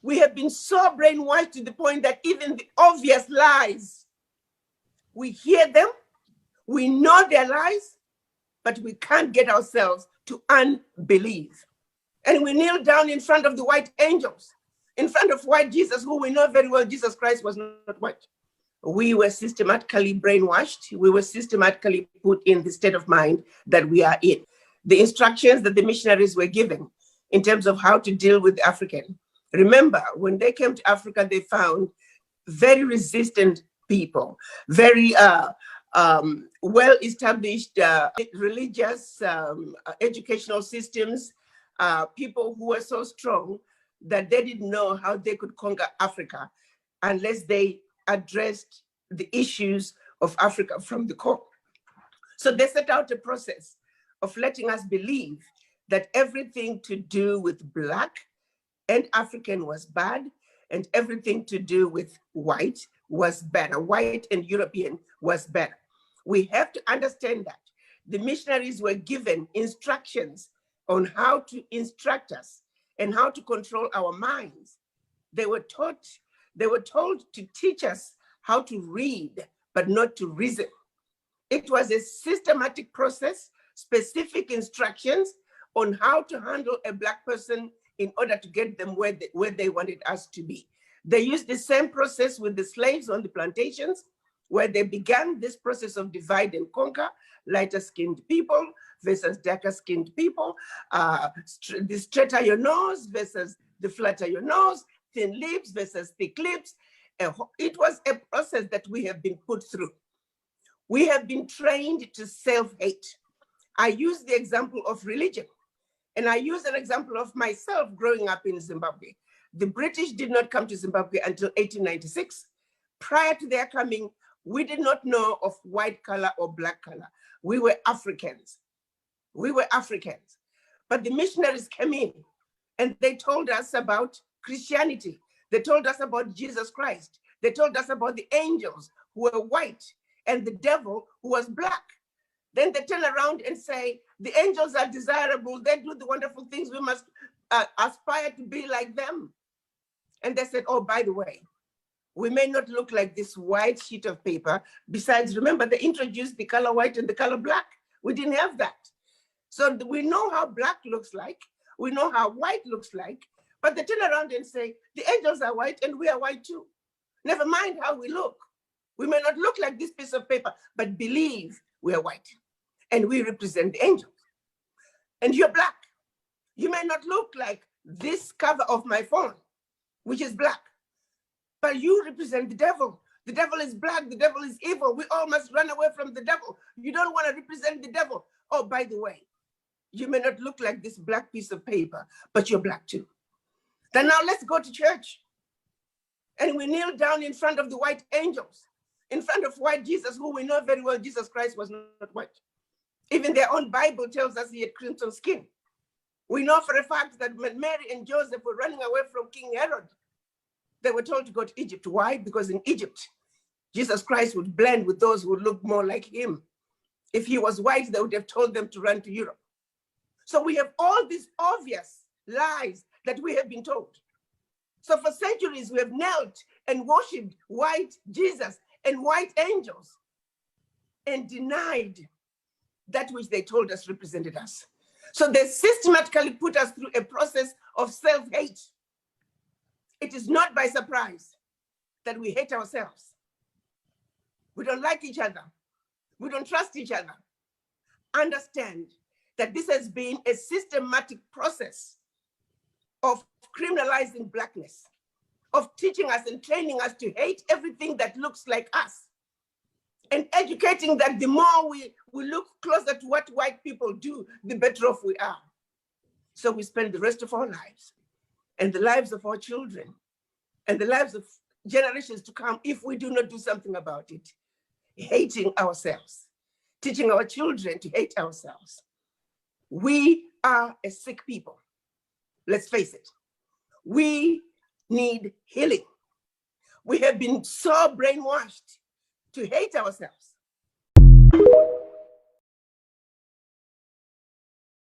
We have been so brainwashed to the point that even the obvious lies, we hear them, we know their lies, but we can't get ourselves to unbelieve. And we kneel down in front of the white angels, in front of white Jesus, who we know very well Jesus Christ was not white. We were systematically brainwashed. We were systematically put in the state of mind that we are in. The instructions that the missionaries were given in terms of how to deal with the African. Remember, when they came to Africa, they found very resistant people, very well-established religious, educational systems, people who were so strong that they didn't know how they could conquer Africa unless they addressed the issues of Africa from the core. So they set out a process of letting us believe that everything to do with Black and African was bad, and everything to do with white was better. White and European was better. We have to understand that the missionaries were given instructions on how to instruct us and how to control our minds. They were told to teach us how to read, but not to reason. It was a systematic process, specific instructions on how to handle a Black person in order to get them where they wanted us to be. They used the same process with the slaves on the plantations, where they began this process of divide and conquer, lighter-skinned people versus darker-skinned people, the straighter your nose versus the flatter your nose, thin lips versus thick lips. It was a process that we have been put through. We have been trained to self-hate. I use the example of religion, and I use an example of myself growing up in Zimbabwe. The British did not come to Zimbabwe until 1896. Prior to their coming, we did not know of white color or Black color. We were Africans. We were Africans. But the missionaries came in and they told us about Christianity. They told us about Jesus Christ. They told us about the angels who were white and the devil who was Black. Then they turn around and say, the angels are desirable. They do the wonderful things. We must aspire to be like them. And they said, oh, by the way, we may not look like this white sheet of paper. Besides, remember, they introduced the color white and the color Black. We didn't have that. So we know how Black looks like. We know how white looks like. But they turn around and say, the angels are white and we are white too. Never mind how we look. We may not look like this piece of paper, but believe we are white and we represent the angels. And you're Black. You may not look like this cover of my phone, which is Black, but you represent the devil. The devil is Black, the devil is evil. We all must run away from the devil. You don't want to represent the devil. Oh, by the way, you may not look like this Black piece of paper, but you're Black too. Then now let's go to church. And we kneel down in front of the white angels, in front of white Jesus, who we know very well Jesus Christ was not white. Even their own Bible tells us he had crimson skin. We know for a fact that when Mary and Joseph were running away from King Herod, they were told to go to Egypt. Why? Because in Egypt, Jesus Christ would blend with those who looked more like him. If he was white, they would have told them to run to Europe. So we have all these obvious lies that we have been told. So for centuries, we have knelt and worshiped white Jesus and white angels and denied that which they told us represented us. So they systematically put us through a process of self-hate. It is not by surprise that we hate ourselves. We don't like each other. We don't trust each other. Understand that this has been a systematic process of criminalizing Blackness, of teaching us and training us to hate everything that looks like us, and educating that the more we look closer to what white people do, the better off we are. So we spend the rest of our lives and the lives of our children and the lives of generations to come, if we do not do something about it, hating ourselves, teaching our children to hate ourselves. We are a sick people. Let's face it. We need healing. We have been so brainwashed to hate ourselves.